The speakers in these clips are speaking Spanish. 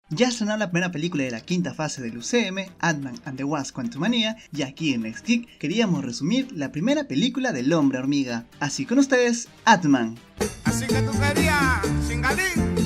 Ya estrenó la primera película de la quinta fase del UCM, Ant-Man and the Wasp: Quantumania, y aquí en Next Geek queríamos resumir la primera película del Hombre Hormiga. Así con ustedes, Ant-Man. Así que tú querías, Singalín.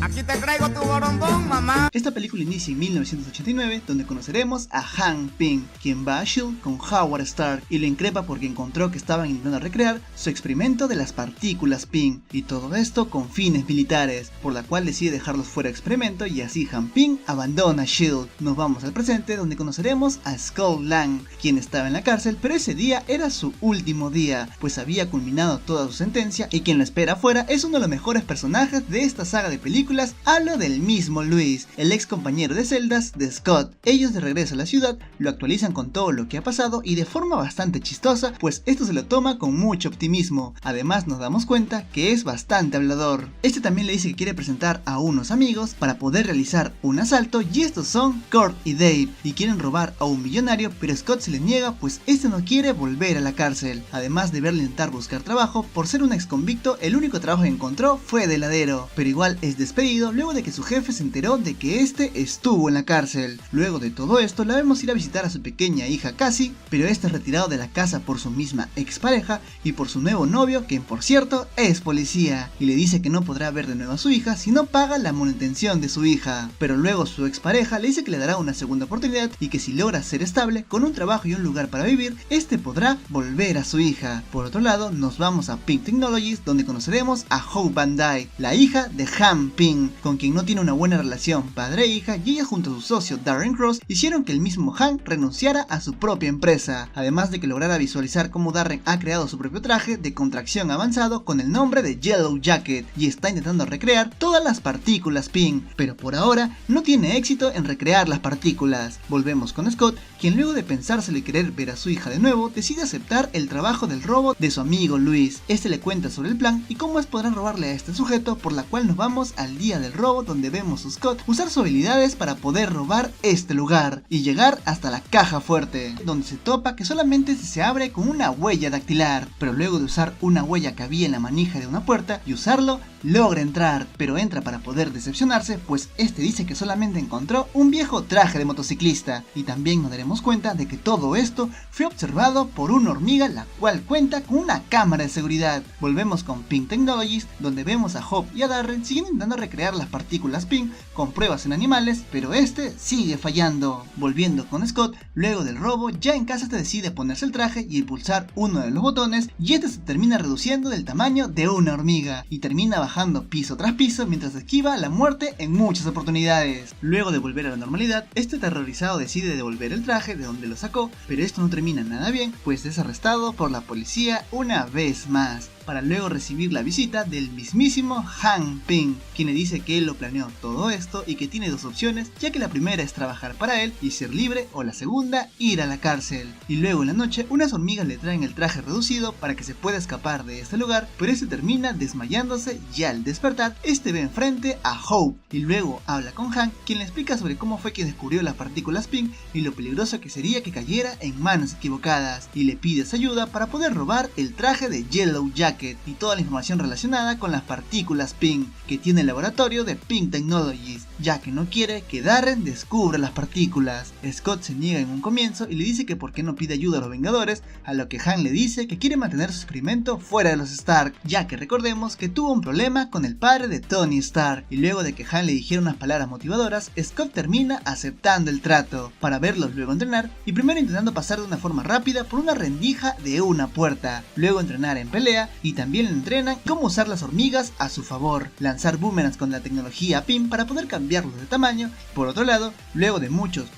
Aquí te traigo tu borombón, mamá. Esta película inicia en 1989, donde conoceremos a Hank Pym, quien va a S.H.I.E.L.D. con Howard Stark y le increpa porque encontró que estaban intentando recrear su experimento de las partículas Pym, y todo esto con fines militares, por la cual decide dejarlos fuera de experimento y así Hank Pym abandona S.H.I.E.L.D. Nos vamos al presente, donde conoceremos a Scott Lang, quien estaba en la cárcel, pero ese día era su último día, pues había culminado toda su sentencia y quien lo espera afuera es uno de los mejores personajes de esta saga de películas. Hablo del mismo Luis, el ex compañero de celdas de Scott. Ellos de regreso a la ciudad lo actualizan con todo lo que ha pasado y de forma bastante chistosa, pues esto se lo toma con mucho optimismo. Además nos damos cuenta que es bastante hablador. Este también le dice que quiere presentar a unos amigos para poder realizar un asalto, y estos son Kurt y Dave, y quieren robar a un millonario, pero Scott se le niega pues este no quiere volver a la cárcel. Además de verle intentar buscar trabajo, por ser un ex convicto el único trabajo que encontró fue de heladero, pero igual es despedido luego de que su jefe se enteró de que este estuvo en la cárcel. Luego de todo esto la vemos ir a visitar a su pequeña hija Cassie, pero este es retirado de la casa por su misma expareja y por su nuevo novio, quien por cierto es policía, y le dice que no podrá ver de nuevo a su hija si no paga la manutención de su hija. Pero luego su expareja le dice que le dará una segunda oportunidad y que si logra ser estable con un trabajo y un lugar para vivir, este podrá volver a su hija. Por otro lado nos vamos a Pym Technologies, donde conoceremos a Hope Van Dyne, la hija de Hank Pym, con quien no tiene una buena relación padre e hija, y ella junto a su socio Darren Cross hicieron que el mismo Hank renunciara a su propia empresa, además de que lograra visualizar cómo Darren ha creado su propio traje de contracción avanzado con el nombre de Yellow Jacket y está intentando recrear todas las partículas Pym, pero por ahora no tiene éxito en recrear las partículas. Volvemos con Scott, quien luego de pensárselo y querer ver a su hija de nuevo, decide aceptar el trabajo del robo de su amigo Luis. Este le cuenta sobre el plan y cómo podrán robarle a este sujeto, por la cual nos vamos al día del robo, donde vemos a Scott usar sus habilidades para poder robar este lugar y llegar hasta la caja fuerte, donde se topa que solamente se abre con una huella dactilar, pero luego de usar una huella que había en la manija de una puerta y usarlo, logra entrar, pero entra para poder decepcionarse, pues este dice que solamente encontró un viejo traje de motociclista, y también nos daremos cuenta de que todo esto fue observado por una hormiga, la cual cuenta con una cámara de seguridad. Volvemos con Pym Technologies, donde vemos a Hope y a Darren siguiendo intentando recrear las partículas Pym con pruebas en animales, pero este sigue fallando. Volviendo con Scott, luego del robo, ya en casa decide ponerse el traje y pulsar uno de los botones, y este se termina reduciendo del tamaño de una hormiga y termina bajando piso tras piso mientras esquiva la muerte en muchas oportunidades. Luego de volver a la normalidad, este aterrorizado decide devolver el traje de donde lo sacó, pero esto no termina nada bien, pues es arrestado por la policía una vez más, para luego recibir la visita del mismísimo Hank Pym, quien le dice que él lo planeó todo esto y que tiene dos opciones, ya que la primera es trabajar para él y ser libre, o la segunda, ir a la cárcel. Y luego en la noche unas hormigas le traen el traje reducido para que se pueda escapar de este lugar, pero este termina desmayándose y al despertar este ve enfrente a Hope y luego habla con Hank, quien le explica sobre cómo fue que descubrió las partículas Pym y lo peligroso que sería que cayera en manos equivocadas, y le pide su ayuda para poder robar el traje de Yellow Jacket y toda la información relacionada con las partículas Pym que tiene el laboratorio de Pym Technologies, ya que no quiere que Darren descubra las partículas. Scott se niega en un comienzo y le dice que por qué no pide ayuda a los Vengadores, a lo que Hank le dice que quiere mantener su experimento fuera de los Stark, ya que recordemos que tuvo un problema con el padre de Tony Stark, y luego de que Hank le dijera unas palabras motivadoras, Scott termina aceptando el trato, para verlos luego entrenar, y primero intentando pasar de una forma rápida por una rendija de una puerta, luego entrenar en pelea, y también le entrenan cómo usar las hormigas a su favor, lanzar boomerangs con la tecnología Pym para poder cambiarlos de tamaño. Por otro lado, luego de muchos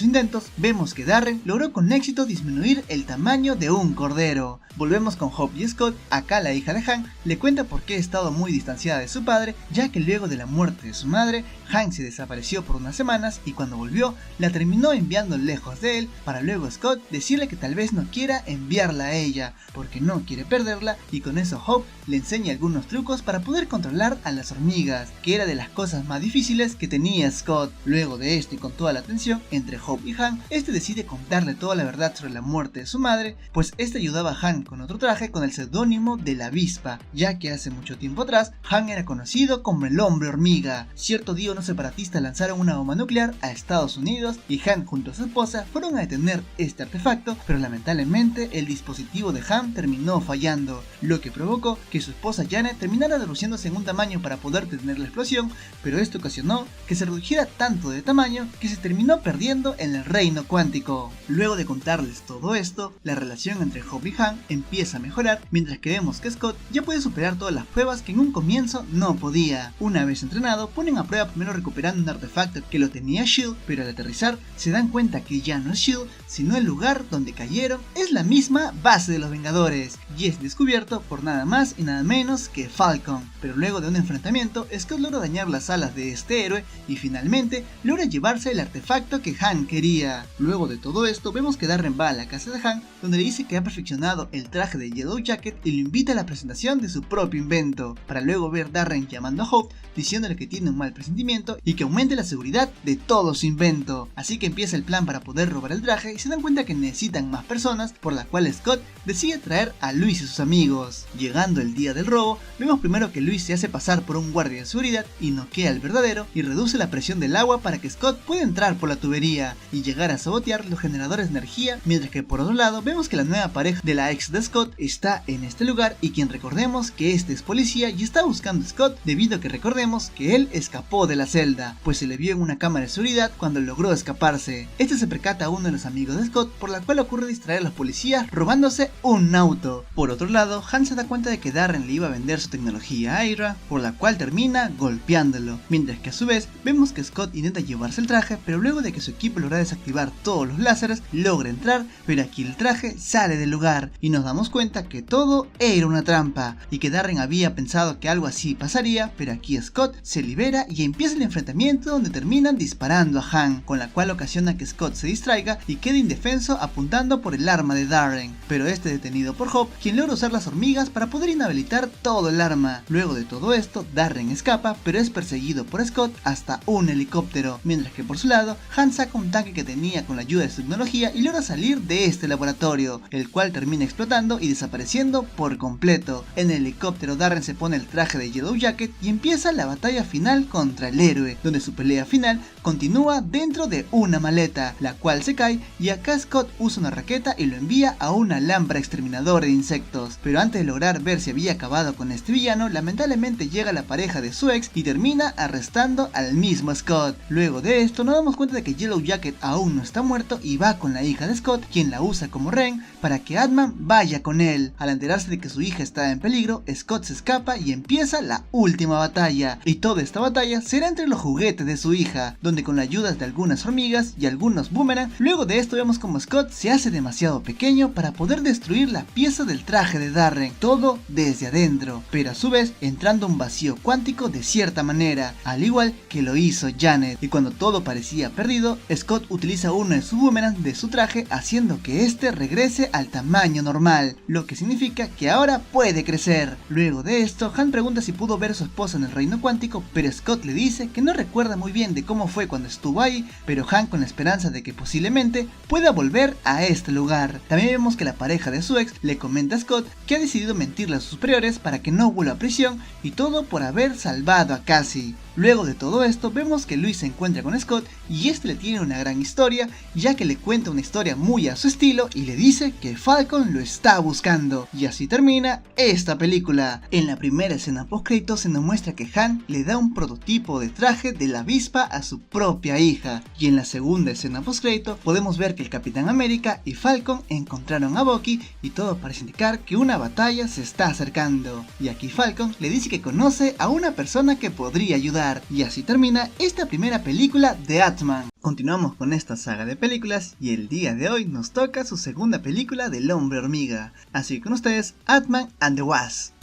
intentos, vemos que Darren logró con éxito disminuir el tamaño de un cordero. Volvemos con Hope y Scott. Acá la hija de Hank le cuenta por qué ha estado muy distanciada de su padre, ya que luego de la muerte de su madre, Hank se desapareció por unas semanas y cuando volvió la terminó enviando lejos de él, para luego Scott decirle que tal vez no quiera enviarla a ella porque no quiere perderla, y con en eso Hope le enseña algunos trucos para poder controlar a las hormigas, que era de las cosas más difíciles que tenía Scott. Luego de esto y con toda la tensión entre Hope y Han, este decide contarle toda la verdad sobre la muerte de su madre, pues este ayudaba a Han con otro traje con el seudónimo de la avispa, ya que hace mucho tiempo atrás Han era conocido como el hombre hormiga. Cierto día unos separatistas lanzaron una bomba nuclear a Estados Unidos y Han junto a su esposa fueron a detener este artefacto, pero lamentablemente el dispositivo de Han terminó fallando, lo que provocó que su esposa Janet terminara reduciéndose en un tamaño para poder detener la explosión, pero esto ocasionó que se redujera tanto de tamaño que se terminó perdiendo en el reino cuántico. Luego de contarles todo esto, la relación entre Hope y Han empieza a mejorar, mientras que vemos que Scott ya puede superar todas las pruebas que en un comienzo no podía. Una vez entrenado, ponen a prueba primero recuperando un artefacto que lo tenía S.H.I.E.L.D., pero al aterrizar se dan cuenta que ya no es S.H.I.E.L.D., sino el lugar donde cayeron es la misma base de los Vengadores, y es descubierto por nada más y nada menos que Falcon. Pero luego de un enfrentamiento, Scott logra dañar las alas de este héroe y finalmente logra llevarse el artefacto que Han quería. Luego de todo esto, vemos que Darren va a la casa de Han, donde le dice que ha perfeccionado el traje de Yellow Jacket y lo invita a la presentación de su propio invento, para luego ver Darren llamando a Hope, diciéndole que tiene un mal presentimiento y que aumente la seguridad de todo su invento. Así que empieza el plan para poder robar el traje y se dan cuenta que necesitan más personas, por la cual Scott decide traer a Luis y sus amigos. Llegando el día del robo, vemos primero que Luis se hace pasar por un guardia de seguridad y noquea al verdadero y reduce la presión del agua para que Scott pueda entrar por la tubería y llegar a sabotear los generadores de energía, mientras que por otro lado vemos que la nueva pareja de la ex de Scott está en este lugar y quien recordemos que este es policía y está buscando a Scott debido a que recordemos que él escapó de la celda, pues se le vio en una cámara de seguridad cuando logró escaparse. Este se percata a uno de los amigos de Scott, por la cual ocurre distraer a los policías robándose un auto. Por otro lado, Han se da cuenta de que Darren le iba a vender su tecnología a Hydra, por la cual termina golpeándolo, mientras que a su vez vemos que Scott intenta llevarse el traje, pero luego de que su equipo logra desactivar todos los láseres, logra entrar, pero aquí el traje sale del lugar y nos damos cuenta que todo era una trampa y que Darren había pensado que algo así pasaría, pero aquí Scott se libera y empieza el enfrentamiento donde terminan disparando a Han, con la cual ocasiona que Scott se distraiga y quede indefenso apuntando por el arma de Darren, pero este detenido por Hope, quien logra usar las hormigas para poder inhabilitar todo el arma. Luego de todo esto, Darren escapa, pero es perseguido por Scott hasta un helicóptero, mientras que por su lado, Han saca un tanque que tenía con la ayuda de su tecnología y logra salir de este laboratorio, el cual termina explotando y desapareciendo por completo. En el helicóptero, Darren se pone el traje de Yellow Jacket y empieza la batalla final contra el héroe, donde su pelea final continúa dentro de una maleta, la cual se cae y acá Scott usa una raqueta y lo envía a una lámpara exterminadora de insectos. Pero antes de lograr ver si había acabado con este villano, lamentablemente llega la pareja de su ex y termina arrestando al mismo Scott. Luego de esto nos damos cuenta de que Yellow Jacket aún no está muerto y va con la hija de Scott, quien la usa como rehén para que Ant-Man vaya con él. Al enterarse de que su hija está en peligro, Scott se escapa y empieza la última batalla, y toda esta batalla será entre los juguetes de su hija, donde con la ayuda de algunas hormigas y algunos boomerang, luego de esto vemos como Scott se hace demasiado pequeño para poder destruir la pieza del traje de Darren, todo desde adentro, pero a su vez entrando a un vacío cuántico de cierta manera, al igual que lo hizo Janet, y cuando todo parecía perdido, Scott utiliza uno de sus boomerang de su traje haciendo que este regrese al tamaño normal, lo que significa que ahora puede crecer. Luego de esto, Han pregunta si pudo ver a su esposa en el reino cuántico, pero Scott le dice que no recuerda muy bien de cómo fue cuando estuvo ahí, pero Han, con la esperanza de que posiblemente pueda volver a este lugar. También vemos que la pareja de su ex le comenta a Scott que ha decidido mentirle a sus superiores para que no vuelva a prisión, y todo por haber salvado a Cassie. Luego de todo esto, vemos que Luis se encuentra con Scott y este le tiene una gran historia, ya que le cuenta una historia muy a su estilo y le dice que Falcon lo está buscando. Y así termina esta película. En la primera escena post-crédito se nos muestra que Han le da un prototipo de traje de la avispa a su propia hija. Y en la segunda escena post-crédito podemos ver que el Capitán América y Falcon encontraron a Bucky y todo parece indicar que una batalla se está acercando. Y aquí Falcon le dice que conoce a una persona que podría ayudar. Y así termina esta primera película de Ant-Man. Continuamos con esta saga de películas y el día de hoy nos toca su segunda película del Hombre Hormiga. Así que con ustedes, Ant-Man and the Wasp.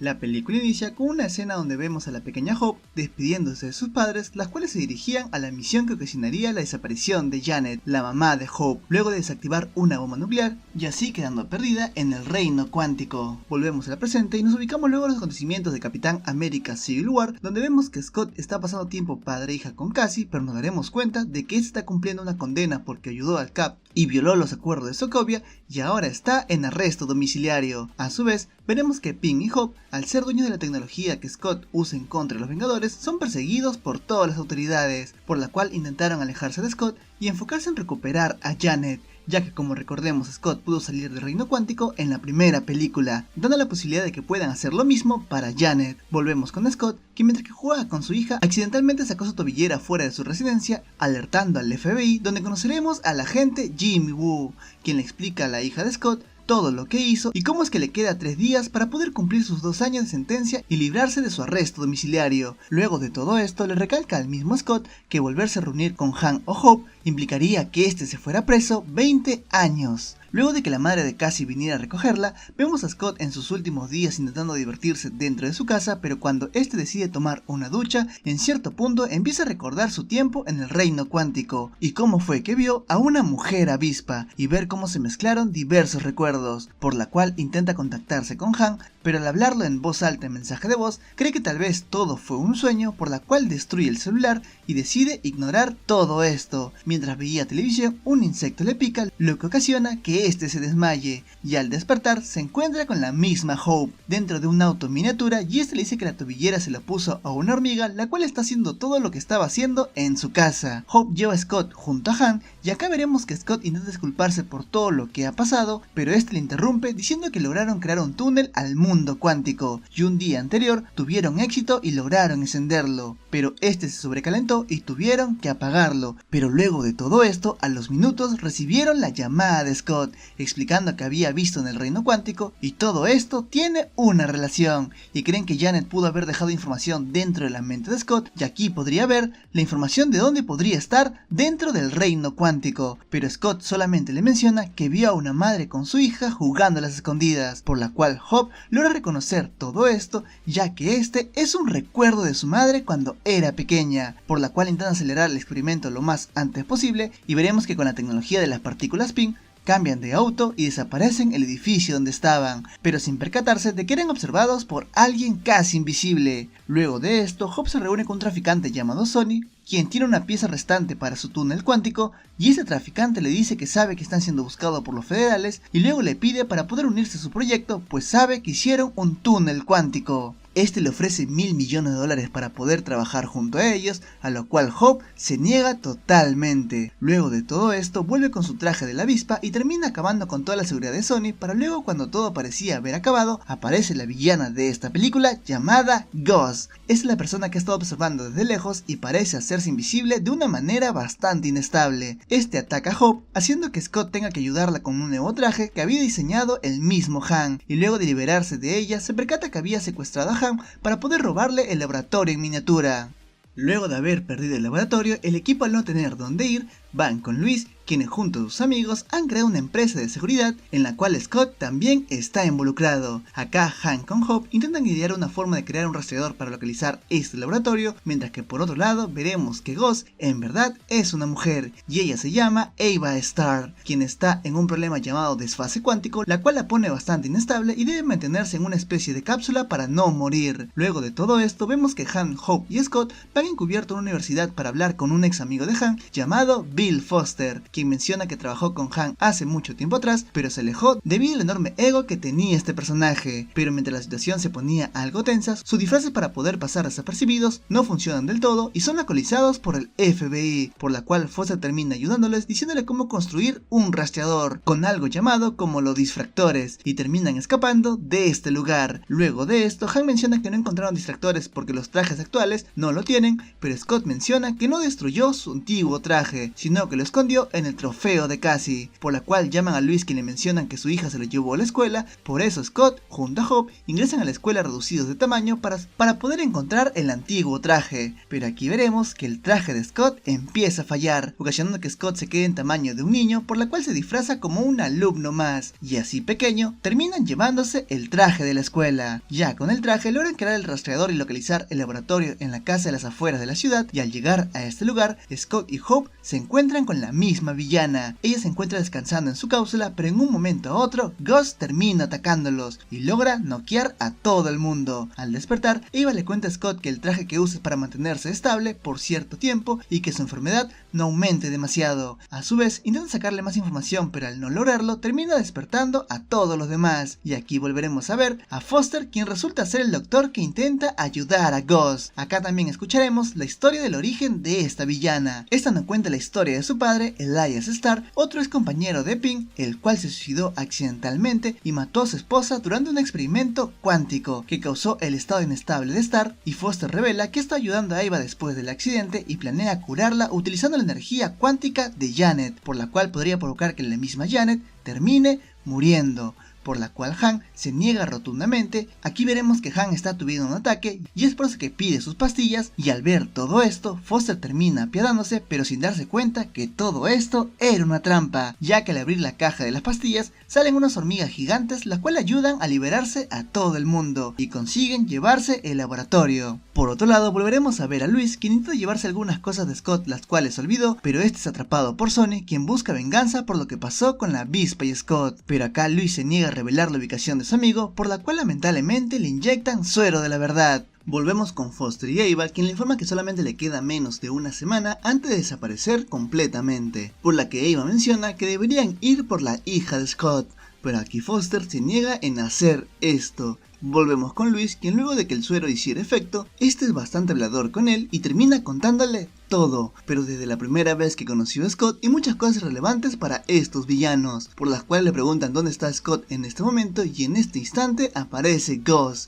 La película inicia con una escena donde vemos a la pequeña Hope despidiéndose de sus padres, las cuales se dirigían a la misión que ocasionaría la desaparición de Janet, la mamá de Hope, luego de desactivar una bomba nuclear y así quedando perdida en el reino cuántico. Volvemos al presente y nos ubicamos luego en los acontecimientos de Capitán América Civil War, donde vemos que Scott está pasando tiempo padre e hija con Cassie, pero nos daremos cuenta de que está cumpliendo una condena porque ayudó al Cap y violó los acuerdos de Sokovia y ahora está en arresto domiciliario. A su vez, veremos que Pym y Hope, al ser dueños de la tecnología que Scott usa en contra de los Vengadores, son perseguidos por todas las autoridades, por la cual intentaron alejarse de Scott y enfocarse en recuperar a Janet, ya que como recordemos Scott pudo salir del reino cuántico en la primera película, dando la posibilidad de que puedan hacer lo mismo para Janet. Volvemos con Scott, que mientras que jugaba con su hija, accidentalmente sacó su tobillera fuera de su residencia, alertando al FBI, donde conoceremos al agente Jimmy Woo, quien le explica a la hija de Scott todo lo que hizo y cómo es que le queda 3 días para poder cumplir sus 2 años de sentencia y librarse de su arresto domiciliario. Luego de todo esto, le recalca al mismo Scott que volverse a reunir con Han o Hope implicaría que este se fuera preso 20 años. Luego de que la madre de Cassie viniera a recogerla, vemos a Scott en sus últimos días intentando divertirse dentro de su casa, pero cuando este decide tomar una ducha, en cierto punto empieza a recordar su tiempo en el reino cuántico y cómo fue que vio a una mujer avispa y ver cómo se mezclaron diversos recuerdos, por la cual intenta contactarse con Han, pero al hablarlo en voz alta en mensaje de voz, cree que tal vez todo fue un sueño, por la cual destruye el celular y decide ignorar todo esto. Mientras veía televisión, un insecto le pica, lo que ocasiona que este se desmaye, y al despertar se encuentra con la misma Hope dentro de un auto miniatura y este le dice que la tobillera se la puso a una hormiga, la cual está haciendo todo lo que estaba haciendo en su casa. Hope lleva a Scott junto a Han y acá veremos que Scott intenta disculparse por todo lo que ha pasado, pero este le interrumpe diciendo que lograron crear un túnel al mundo cuántico y un día anterior tuvieron éxito y lograron encenderlo, pero este se sobrecalentó y tuvieron que apagarlo. Pero luego de todo esto, a los minutos recibieron la llamada de Scott explicando que había visto en el reino cuántico y todo esto tiene una relación, y creen que Janet pudo haber dejado información dentro de la mente de Scott y aquí podría ver la información de dónde podría estar dentro del reino cuántico, pero Scott solamente le menciona que vio a una madre con su hija jugando a las escondidas, por la cual Hope logra reconocer todo esto ya que este es un recuerdo de su madre cuando era pequeña, por la cual intentan acelerar el experimento lo más antes posible y veremos que con la tecnología de las partículas Pym cambian de auto y desaparecen el edificio donde estaban, pero sin percatarse de que eran observados por alguien casi invisible. Luego de esto, Hope se reúne con un traficante llamado Sonny, quien tiene una pieza restante para su túnel cuántico, y ese traficante le dice que sabe que están siendo buscados por los federales y luego le pide para poder unirse a su proyecto, pues sabe que hicieron un túnel cuántico. Este le ofrece $1.000 millones para poder trabajar junto a ellos, a lo cual Hope se niega totalmente. Luego de todo esto, vuelve con su traje de la avispa y termina acabando con toda la seguridad de Sony, para luego, cuando todo parecía haber acabado, aparece la villana de esta película llamada Ghost. Es la persona que ha estado observando desde lejos y parece hacerse invisible de una manera bastante inestable. Este ataca a Hope, haciendo que Scott tenga que ayudarla con un nuevo traje que había diseñado el mismo Han, y luego de liberarse de ella, se percata que había secuestrado a Han para poder robarle el laboratorio en miniatura. Luego de haber perdido el laboratorio, el equipo al no tener dónde ir, van con Luis, quienes junto a sus amigos han creado una empresa de seguridad en la cual Scott también está involucrado. Acá Han con Hope intentan idear una forma de crear un rastreador para localizar este laboratorio, mientras que por otro lado veremos que Ghost en verdad es una mujer y ella se llama Ava Starr, quien está en un problema llamado desfase cuántico, la cual la pone bastante inestable y debe mantenerse en una especie de cápsula para no morir. Luego de todo esto vemos que Han, Hope y Scott van encubierto a una universidad para hablar con un ex amigo de Han llamado Bill Foster, quien menciona que trabajó con Han hace mucho tiempo atrás, pero se alejó debido al enorme ego que tenía este personaje. Pero mientras la situación se ponía algo tensa, sus disfraces para poder pasar desapercibidos no funcionan del todo y son alcoholizados por el FBI, por la cual Foster termina ayudándoles diciéndole cómo construir un rastreador, con algo llamado como los distractores, y terminan escapando de este lugar. Luego de esto, Han menciona que no encontraron distractores porque los trajes actuales no lo tienen, pero Scott menciona que no destruyó su antiguo traje, sino que lo escondió en en el trofeo de Cassie, por la cual llaman a Luis, quien le mencionan que su hija se lo llevó a la escuela. Por eso Scott, junto a Hope, ingresan a la escuela reducidos de tamaño para poder encontrar el antiguo traje. Pero aquí veremos que el traje de Scott empieza a fallar, ocasionando que Scott se quede en tamaño de un niño, por la cual se disfraza como un alumno más, y así pequeño terminan llevándose el traje de la escuela. Ya con el traje logran crear el rastreador y localizar el laboratorio en la casa de las afueras de la ciudad, y al llegar a este lugar, Scott y Hope se encuentran con la misma villana. Ella se encuentra descansando en su cápsula, pero en un momento a otro, Gus termina atacándolos y logra noquear a todo el mundo. Al despertar, Ava le cuenta a Scott que el traje que usa es para mantenerse estable por cierto tiempo y que su enfermedad no aumente demasiado. A su vez, intenta sacarle más información, pero al no lograrlo, termina despertando a todos los demás. Y aquí volveremos a ver a Foster, quien resulta ser el doctor que intenta ayudar a Gus. Acá también escucharemos la historia del origen de esta villana. Esta nos cuenta la historia de su padre, Elias Starr, otro ex compañero de Pink, el cual se suicidó accidentalmente y mató a su esposa durante un experimento cuántico que causó el estado inestable de Starr, y Foster revela que está ayudando a Ava después del accidente y planea curarla utilizando la energía cuántica de Janet, por la cual podría provocar que la misma Janet termine muriendo, por la cual Han se niega rotundamente. Aquí veremos que Han está tuviendo un ataque y es por eso que pide sus pastillas, y al ver todo esto, Foster termina apiadándose, pero sin darse cuenta que todo esto era una trampa, ya que al abrir la caja de las pastillas salen unas hormigas gigantes, las cuales ayudan a liberarse a todo el mundo y consiguen llevarse el laboratorio. Por otro lado, volveremos a ver a Luis, quien intenta llevarse algunas cosas de Scott, las cuales olvidó, pero este es atrapado por Sonny, quien busca venganza por lo que pasó con la avispa y Scott. Pero acá Luis se niega a revelar la ubicación de su amigo, por la cual lamentablemente le inyectan suero de la verdad. Volvemos con Foster y Ava, quien le informa que solamente le queda menos de una semana antes de desaparecer completamente, por la que Ava menciona que deberían ir por la hija de Scott, pero aquí Foster se niega en hacer esto. Volvemos con Luis, quien luego de que el suero hiciera efecto, este es bastante hablador con él y termina contándole todo, pero desde la primera vez que conoció a Scott y muchas cosas relevantes para estos villanos, por las cuales le preguntan dónde está Scott en este momento, y en este instante aparece Gus.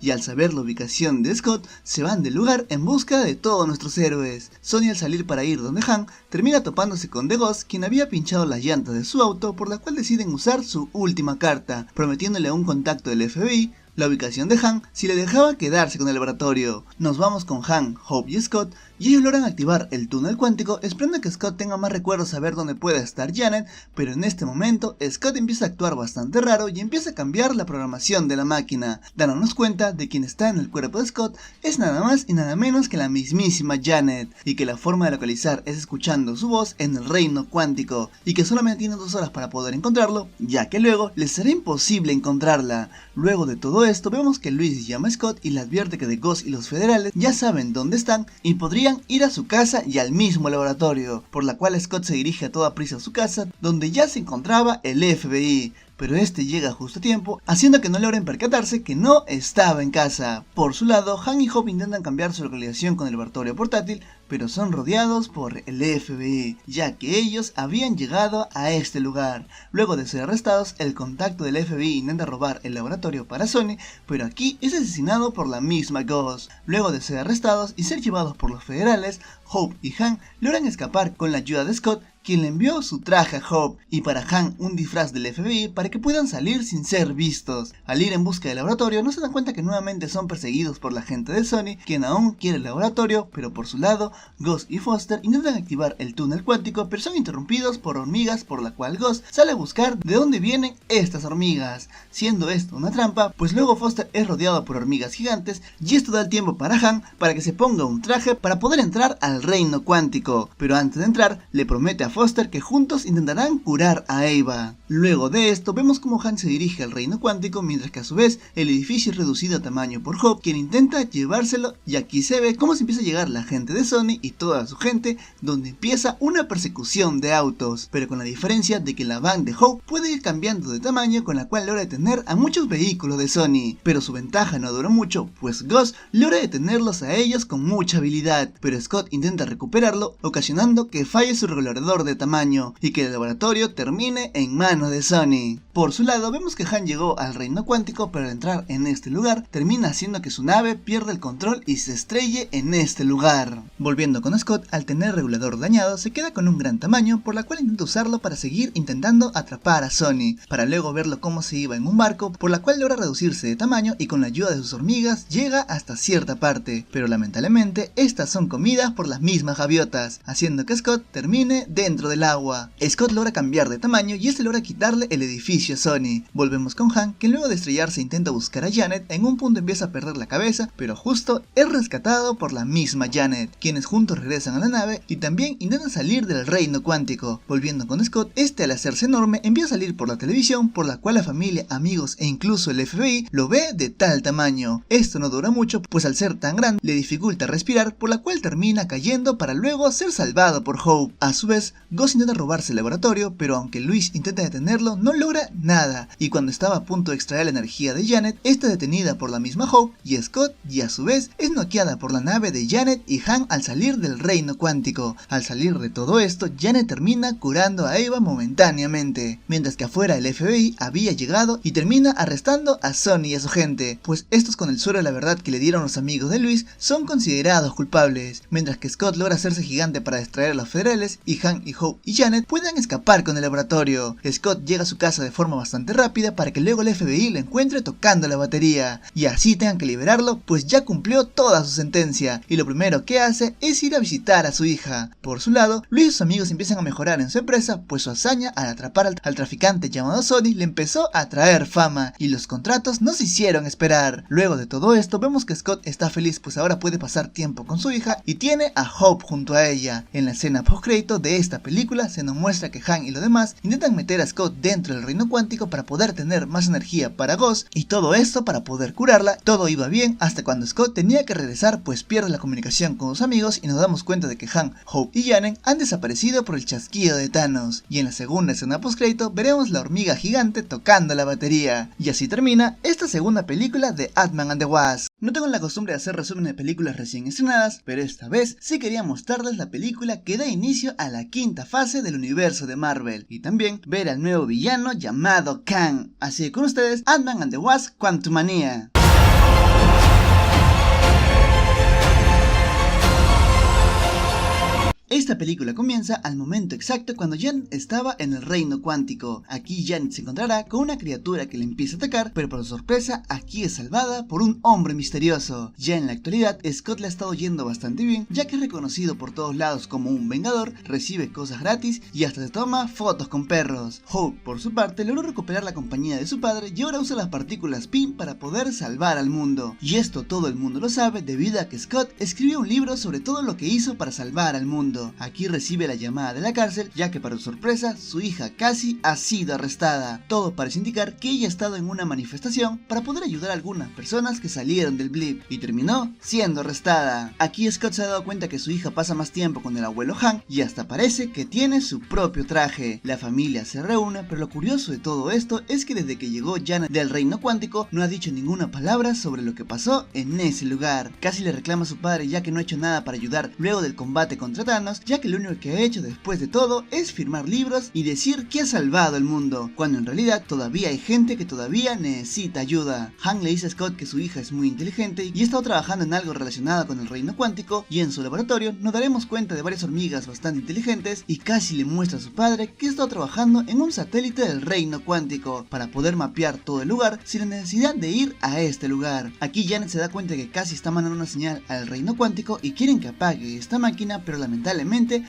Y al saber la ubicación de Scott, se van del lugar en busca de todos nuestros héroes. Sonny, al salir para ir donde Han, termina topándose con The Ghost, quien había pinchado las llantas de su auto, por la cual deciden usar su última carta, prometiéndole a un contacto del FBI la ubicación de Han si le dejaba quedarse con el laboratorio. Nos vamos con Han, Hope y Scott, y ellos logran activar el túnel cuántico, esperando que Scott tenga más recuerdos a ver dónde pueda estar Janet, pero en este momento Scott empieza a actuar bastante raro y empieza a cambiar la programación de la máquina, dándonos cuenta de quien está en el cuerpo de Scott es nada más y nada menos que la mismísima Janet, y que la forma de localizar es escuchando su voz en el reino cuántico, y que solamente tiene 2 horas para poder encontrarlo, ya que luego les será imposible encontrarla. Luego de todo esto, vemos que Luis llama a Scott y le advierte que The Ghost y los federales ya saben dónde están y podrían ir a su casa y al mismo laboratorio, por la cual Scott se dirige a toda prisa a su casa, donde ya se encontraba el FBI. Pero este llega justo a tiempo, haciendo que no logren percatarse que no estaba en casa. Por su lado, Han y Hope intentan cambiar su localización con el laboratorio portátil, pero son rodeados por el FBI, ya que ellos habían llegado a este lugar. Luego de ser arrestados, el contacto del FBI intenta robar el laboratorio para Sonny, pero aquí es asesinado por la misma Ghost. Luego de ser arrestados y ser llevados por los federales, Hope y Han logran escapar con la ayuda de Scott, quien le envió su traje a Hope, y para Han un disfraz del FBI para que puedan salir sin ser vistos. Al ir en busca del laboratorio, no se dan cuenta que nuevamente son perseguidos por la gente de Sonny, quien aún quiere el laboratorio, pero por su lado, Gus y Foster intentan activar el túnel cuántico, pero son interrumpidos por hormigas, por la cual Gus sale a buscar de dónde vienen estas hormigas, siendo esto una trampa, pues luego Foster es rodeado por hormigas gigantes, y esto da el tiempo para Han para que se ponga un traje para poder entrar al reino cuántico, pero antes de entrar le promete a Foster que juntos intentarán curar a Ava. Luego de esto vemos como Han se dirige al reino cuántico, mientras que a su vez el edificio es reducido a tamaño por Hope, quien intenta llevárselo, y aquí se ve cómo se empieza a llegar la gente de Sonny y toda su gente, donde empieza una persecución de autos, pero con la diferencia de que la van de Hope puede ir cambiando de tamaño, con la cual logra detener a muchos vehículos de Sonny, pero su ventaja no duró mucho, pues Gus logra detenerlos a ellos con mucha habilidad, pero Scott intenta recuperarlo, ocasionando que falle su regulador mayor de tamaño y que el laboratorio termine en manos de Sony. Por su lado, vemos que Han llegó al reino cuántico, pero al entrar en este lugar termina haciendo que su nave pierda el control y se estrelle en este lugar. Volviendo con Scott, al tener el regulador dañado, se queda con un gran tamaño, por la cual intenta usarlo para seguir intentando atrapar a Sony, para luego verlo cómo se iba en un barco, por la cual logra reducirse de tamaño y con la ayuda de sus hormigas llega hasta cierta parte, pero lamentablemente estas son comidas por las mismas gaviotas, haciendo que Scott termine dentro del agua. Scott logra cambiar de tamaño y este logra quitarle el edificio a Sony. Volvemos con Han, que luego de estrellarse intenta buscar a Janet, en un punto empieza a perder la cabeza, pero justo es rescatado por la misma Janet, quienes juntos regresan a la nave y también intentan salir del reino cuántico. Volviendo con Scott, este al hacerse enorme empieza a salir por la televisión, por la cual la familia, amigos e incluso el FBI lo ve de tal tamaño. Esto no dura mucho, pues al ser tan grande le dificulta respirar, por la cual termina cayendo para luego ser salvado por Hope. A su vez, Gus intenta robarse el laboratorio, pero aunque Luis intenta detenerlo, no logra nada, y cuando estaba a punto de extraer la energía de Janet, esta es detenida por la misma Hope y Scott, y a su vez es noqueada por la nave de Janet y Han al salir del reino cuántico. Al salir de todo esto, Janet termina curando a Eva momentáneamente, mientras que afuera el FBI había llegado y termina arrestando a Sony y a su gente, pues estos, con el suero de la verdad que le dieron los amigos de Luis, son considerados culpables, mientras que Scott logra hacerse gigante para distraer a los federales y Han y Hope y Janet puedan escapar con el laboratorio. Scott llega a su casa de forma bastante rápida para que luego el FBI lo encuentre tocando la batería y así tengan que liberarlo, pues ya cumplió toda su sentencia y lo primero que hace es ir a visitar a su hija. Por su lado, Luis y sus amigos empiezan a mejorar en su empresa, pues su hazaña al atrapar al traficante llamado Sony le empezó a traer fama y los contratos no se hicieron esperar. Luego de todo esto, vemos que Scott está feliz, pues ahora puede pasar tiempo con su hija y tiene a Hope junto a ella. En la escena postcrédito de esta película se nos muestra que Han y los demás intentan meter a Scott dentro del reino cuántico para poder tener más energía para Gus, y todo esto para poder curarla. Todo iba bien hasta cuando Scott tenía que regresar, pues pierde la comunicación con sus amigos y nos damos cuenta de que Han, Hope y Janet han desaparecido por el chasquido de Thanos. Y en la segunda escena postcrédito veremos la hormiga gigante tocando la batería. Y así termina esta segunda película de Ant-Man and the Wasp. No tengo la costumbre de hacer resumen de películas recién estrenadas, pero esta vez sí quería mostrarles la película que da inicio a la quinta fase del universo de Marvel, y también ver al nuevo villano llamado Kang. Así que con ustedes, Ant-Man and the Wasp: Quantumania. Esta película comienza al momento exacto cuando Janet estaba en el reino cuántico. Aquí Janet se encontrará con una criatura que le empieza a atacar, pero por sorpresa aquí es salvada por un hombre misterioso. Ya en la actualidad, Scott le ha estado yendo bastante bien, ya que es reconocido por todos lados como un vengador, recibe cosas gratis y hasta se toma fotos con perros. Hope, por su parte, logró recuperar la compañía de su padre y ahora usa las partículas PIM para poder salvar al mundo. Y esto todo el mundo lo sabe debido a que Scott escribió un libro sobre todo lo que hizo para salvar al mundo. Aquí recibe la llamada de la cárcel, ya que para su sorpresa su hija Cassie ha sido arrestada. Todo parece indicar que ella ha estado en una manifestación para poder ayudar a algunas personas que salieron del blip y terminó siendo arrestada. Aquí Scott se ha dado cuenta que su hija pasa más tiempo con el abuelo Han y hasta parece que tiene su propio traje. La familia se reúne, pero lo curioso de todo esto es que desde que llegó Janet del reino cuántico no ha dicho ninguna palabra sobre lo que pasó en ese lugar. Cassie le reclama a su padre ya que no ha hecho nada para ayudar luego del combate contra Thanos, ya que lo único que ha hecho después de todo es firmar libros y decir que ha salvado el mundo, cuando en realidad todavía hay gente que todavía necesita ayuda. Han le dice a Scott que su hija es muy inteligente y ha estado trabajando en algo relacionado con el reino cuántico, y en su laboratorio nos daremos cuenta de varias hormigas bastante inteligentes, y Cassie le muestra a su padre que ha estado trabajando en un satélite del reino cuántico para poder mapear todo el lugar sin la necesidad de ir a este lugar. Aquí Janet se da cuenta de que Cassie está mandando una señal al reino cuántico y quieren que apague esta máquina, pero lamentablemente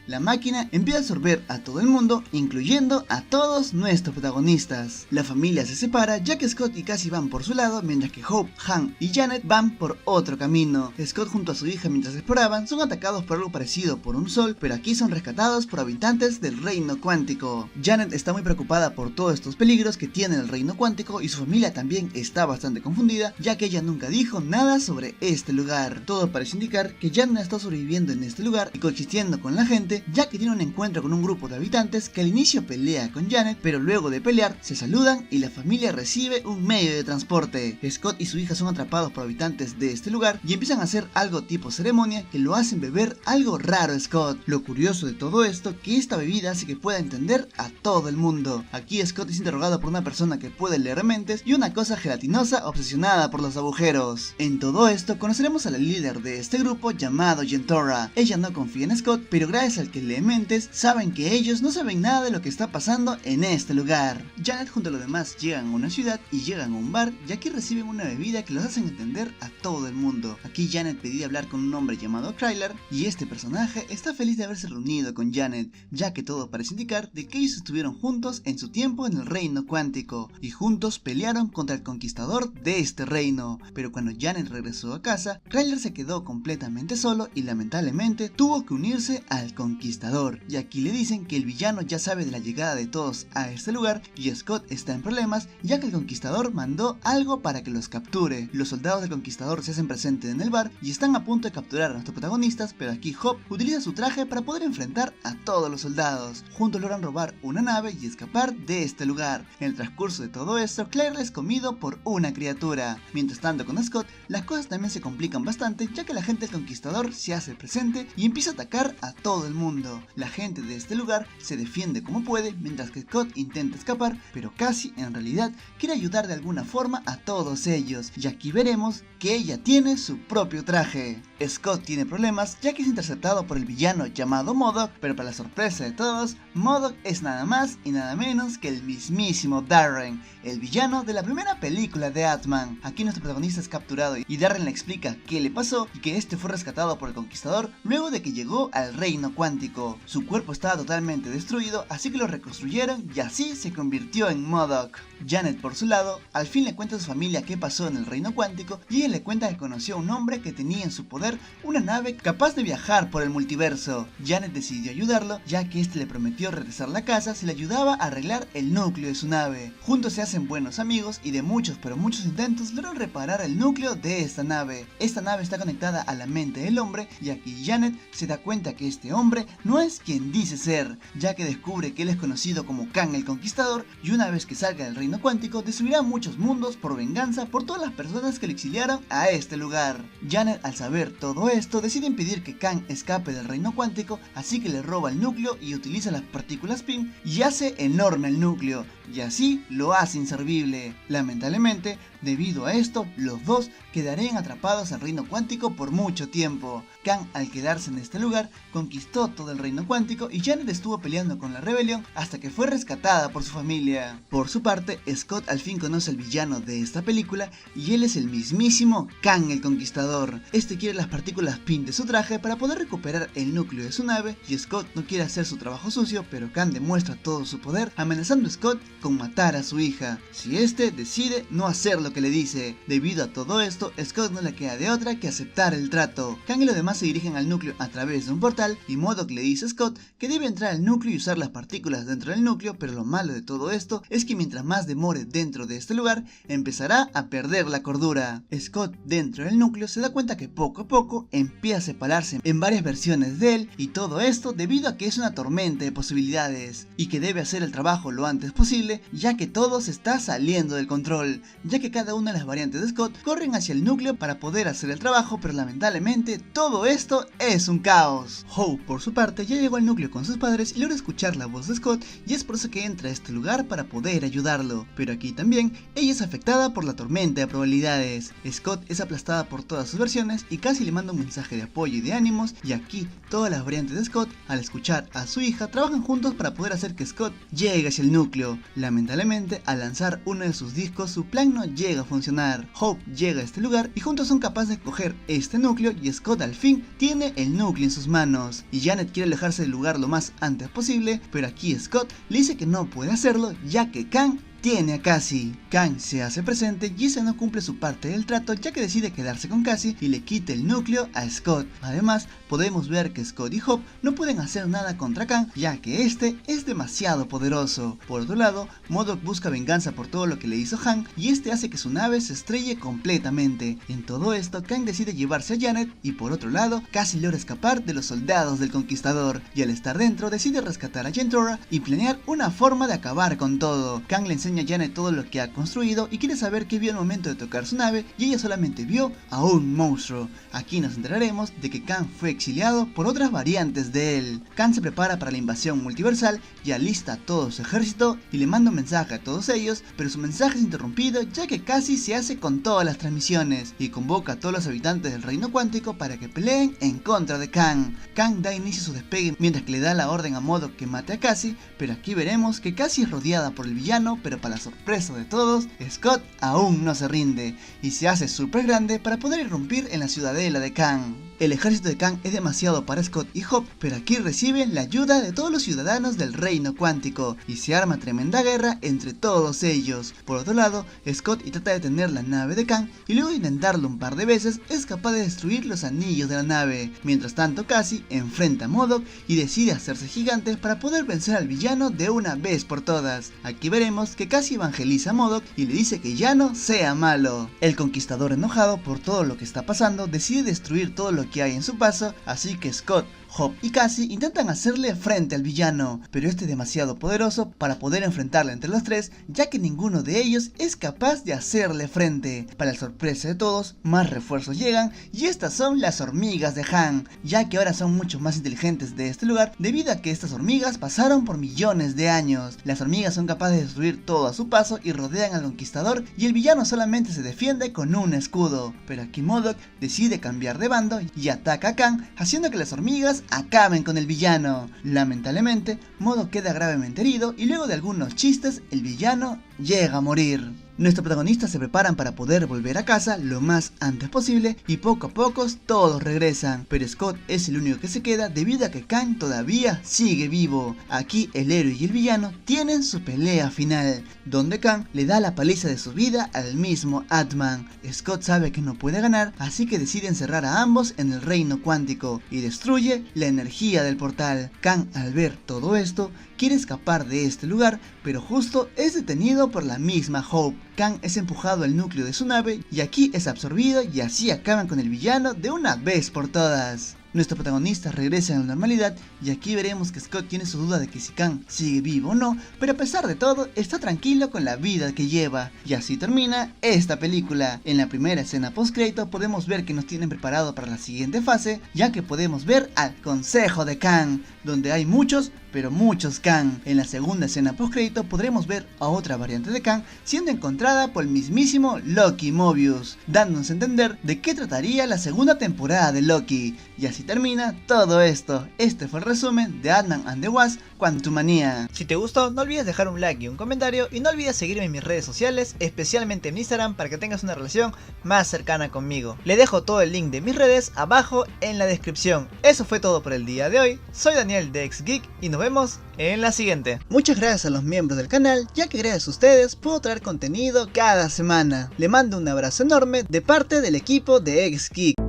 la máquina empieza a absorber a todo el mundo, incluyendo a todos nuestros protagonistas. La familia se separa ya que Scott y Cassie van por su lado, mientras que Hope, Han y Janet van por otro camino. Scott junto a su hija, mientras exploraban, son atacados por algo parecido por un sol, pero aquí son rescatados por habitantes del reino cuántico. Janet está muy preocupada por todos estos peligros que tiene el reino cuántico y su familia también está bastante confundida, ya que ella nunca dijo nada sobre este lugar. Todo parece indicar que Janet está sobreviviendo en este lugar y coexistiendo hablando con la gente, ya que tiene un encuentro con un grupo de habitantes que al inicio pelea con Janet, pero luego de pelear se saludan y la familia recibe un medio de transporte. Scott y su hija son atrapados por habitantes de este lugar y empiezan a hacer algo tipo ceremonia que lo hacen beber algo raro a Scott. Lo curioso de todo esto, que esta bebida hace que pueda entender a todo el mundo. Aquí Scott es interrogado por una persona que puede leer mentes y una cosa gelatinosa obsesionada por los agujeros. En todo esto conoceremos a la líder de este grupo llamado Jentorra. Ella no confía en Scott, pero gracias al que lee mentes, saben que ellos no saben nada de lo que está pasando en este lugar. Janet junto a los demás llegan a una ciudad y llegan a un bar y aquí reciben una bebida que los hacen entender a todo el mundo. Aquí Janet pedía hablar con un hombre llamado Kryler y este personaje está feliz de haberse reunido con Janet, ya que todo parece indicar de que ellos estuvieron juntos en su tiempo en el reino cuántico y juntos pelearon contra el conquistador de este reino. Pero cuando Janet regresó a casa, Kryler se quedó completamente solo y lamentablemente tuvo que unirse al conquistador. Y aquí le dicen que el villano ya sabe de la llegada de todos a este lugar y Scott está en problemas ya que el conquistador mandó algo para que los capture. Los soldados del conquistador se hacen presentes en el bar y están a punto de capturar a nuestros protagonistas, pero aquí Hop utiliza su traje para poder enfrentar a todos los soldados. Juntos logran robar una nave y escapar de este lugar. En el transcurso de todo esto, Claire es comido por una criatura. Mientras tanto con Scott, las cosas también se complican bastante ya que la gente del conquistador se hace presente y empieza a atacar a todo el mundo. La gente de este lugar se defiende como puede mientras que Scott intenta escapar, pero Cassie en realidad quiere ayudar de alguna forma a todos ellos, y aquí veremos que ella tiene su propio traje. Scott tiene problemas ya que es interceptado por el villano llamado MODOK, pero para la sorpresa de todos, MODOK es nada más y nada menos que el mismísimo Darren, el villano de la primera película de Ant-Man. Aquí nuestro protagonista es capturado y Darren le explica qué le pasó y que este fue rescatado por el conquistador luego de que llegó al reino cuántico. Su cuerpo estaba totalmente destruido, así que lo reconstruyeron y así se convirtió en MODOK. Janet por su lado, al fin le cuenta a su familia qué pasó en el reino cuántico y ella le cuenta que conoció a un hombre que tenía en su poder una nave capaz de viajar por el multiverso. Janet decidió ayudarlo ya que este le prometió regresar a la casa si le ayudaba a arreglar el núcleo de su nave. Juntos se hacen buenos amigos y de muchos pero muchos intentos logran reparar el núcleo de esta nave. Esta nave está conectada a la mente del hombre y aquí Janet se da cuenta que este hombre no es quien dice ser, ya que descubre que él es conocido como Kang el Conquistador y una vez que salga del reino cuántico destruirá muchos mundos por venganza por todas las personas que le exiliaron a este lugar. Janet al saber todo esto decide impedir que Kang escape del reino cuántico, así que le roba el núcleo y utiliza las partículas PIM y hace enorme el núcleo y así lo hace inservible. Lamentablemente, debido a esto, los dos quedarían atrapados en el reino cuántico por mucho tiempo. Kang al quedarse en este lugar conquistó todo el reino cuántico y Janet estuvo peleando con la rebelión hasta que fue rescatada por su familia. Por su parte, Scott al fin conoce al villano de esta película y él es el mismísimo Kang el Conquistador. Este quiere las partículas PIN de su traje para poder recuperar el núcleo de su nave y Scott no quiere hacer su trabajo sucio, pero Kang demuestra todo su poder amenazando a Scott con matar a su hija si este decide no hacer lo que le dice. Debido a todo esto, Scott no le queda de otra que aceptar el trato. Kang y los demás se dirigen al núcleo a través de un portal y MODOK le dice a Scott que debe entrar al núcleo y usar las partículas dentro del núcleo, pero lo malo de todo esto es que mientras más demore dentro de este lugar, empezará a perder la cordura. Scott dentro del núcleo se da cuenta que poco a poco empieza a separarse en varias versiones de él y todo esto debido a que es una tormenta de posibilidades y que debe hacer el trabajo lo antes posible ya que todo se está saliendo del control, ya que cada una de las variantes de Scott corren hacia el núcleo para poder hacer el trabajo, pero lamentablemente todo esto es un caos. Hope por su parte ya llegó al núcleo con sus padres y logra escuchar la voz de Scott y es por eso que entra a este lugar para poder ayudarlo, pero aquí también ella es afectada por la tormenta de probabilidades. Scott es aplastada por todas sus versiones y casi le manda un mensaje de apoyo y de ánimos y aquí todas las variantes de Scott al escuchar a su hija trabajan juntos para poder hacer que Scott llegue hacia el núcleo. Lamentablemente al lanzar uno de sus discos su plan no llega a funcionar. Hope llega a este lugar y juntos son capaces de coger este núcleo y Scott al fin tiene el núcleo en sus manos y Janet quiere alejarse del lugar lo más antes posible, pero aquí Scott le dice que no puede hacerlo ya que Kang tiene a Cassie. Kang se hace presente y ese no cumple su parte del trato, ya que decide quedarse con Cassie y le quita el núcleo a Scott. Además, podemos ver que Scott y Hope no pueden hacer nada contra Kang, ya que este es demasiado poderoso. Por otro lado, MODOK busca venganza por todo lo que le hizo Han y este hace que su nave se estrelle completamente. En todo esto, Kang decide llevarse a Janet y por otro lado, Cassie logra escapar de los soldados del Conquistador y al estar dentro decide rescatar a Jentorra y planear una forma de acabar con todo. Kang le enseña a Janet todo lo que ha construido y quiere saber qué vio al momento de tocar su nave y ella solamente vio a un monstruo. Aquí nos enteraremos de que Kang fue exiliado por otras variantes de él. Kang se prepara para la invasión multiversal y alista a todo su ejército y le manda un mensaje a todos ellos, pero su mensaje es interrumpido ya que Cassie se hace con todas las transmisiones y convoca a todos los habitantes del reino cuántico para que peleen en contra de Kang. Kang da inicio a su despegue mientras que le da la orden a MODOK que mate a Cassie, pero aquí veremos que Cassie es rodeada por el villano, pero para sorpresa de todos, Scott aún no se rinde y se hace súper grande para poder irrumpir en la ciudadela de Kang. El ejército de Kang es demasiado para Scott y Hope, pero aquí reciben la ayuda de todos los ciudadanos del reino cuántico y se arma tremenda guerra entre todos ellos. Por otro lado, Scott trata de detener la nave de Kang y luego de intentarlo un par de veces es capaz de destruir los anillos de la nave. Mientras tanto, Cassie enfrenta a MODOK y decide hacerse gigante para poder vencer al villano de una vez por todas. Aquí veremos que Cassie evangeliza a MODOK y le dice que ya no sea malo. El Conquistador, enojado por todo lo que está pasando, decide destruir todo lo que hay en su paso, así que Scott, Hope y Cassie intentan hacerle frente al villano, pero este es demasiado poderoso para poder enfrentarle entre los tres, ya que ninguno de ellos es capaz de hacerle frente. Para la sorpresa de todos, más refuerzos llegan y estas son las hormigas de Han, ya que ahora son mucho más inteligentes de este lugar debido a que estas hormigas pasaron por millones de años. Las hormigas son capaces de destruir todo a su paso y rodean al Conquistador y el villano solamente se defiende con un escudo, pero aquí MODOK decide cambiar de bando y ataca a Kang, haciendo que las hormigas acaben con el villano. Lamentablemente, MODOK queda gravemente herido y luego de algunos chistes, el villano llega a morir. Nuestros protagonistas se preparan para poder volver a casa lo más antes posible y poco a poco todos regresan, pero Scott es el único que se queda debido a que Kang todavía sigue vivo. Aquí el héroe y el villano tienen su pelea final, donde Kang le da la paliza de su vida al mismo Ant-Man. Scott sabe que no puede ganar, así que decide encerrar a ambos en el reino cuántico y destruye la energía del portal. Kang, al ver todo esto, quiere escapar de este lugar, pero justo es detenido por la misma Hope. Kang es empujado al núcleo de su nave y aquí es absorbido y así acaban con el villano de una vez por todas. Nuestros protagonistas regresan a la normalidad y aquí veremos que Scott tiene su duda de que si Kang sigue vivo o no, pero a pesar de todo está tranquilo con la vida que lleva. Y así termina esta película. En la primera escena postcrédito podemos ver que nos tienen preparado para la siguiente fase, ya que podemos ver al Consejo de Kang, donde hay muchos, pero muchos Kang. En la segunda escena postcrédito podremos ver a otra variante de Kang siendo encontrada por el mismísimo Loki Mobius, dándonos a entender de qué trataría la segunda temporada de Loki. Y así termina todo esto. Este fue el resumen de Ant-Man and the Wasp: Quantumania. Si te gustó, no olvides dejar un like y un comentario y no olvides seguirme en mis redes sociales, especialmente en Instagram, para que tengas una relación más cercana conmigo. Le dejo todo el link de mis redes abajo en la descripción. Eso fue todo por el día de hoy. Soy Daniel de XGeek y nos vemos en la siguiente. Muchas gracias a los miembros del canal, ya que gracias a ustedes puedo traer contenido cada semana. Le mando un abrazo enorme de parte del equipo de XGeek.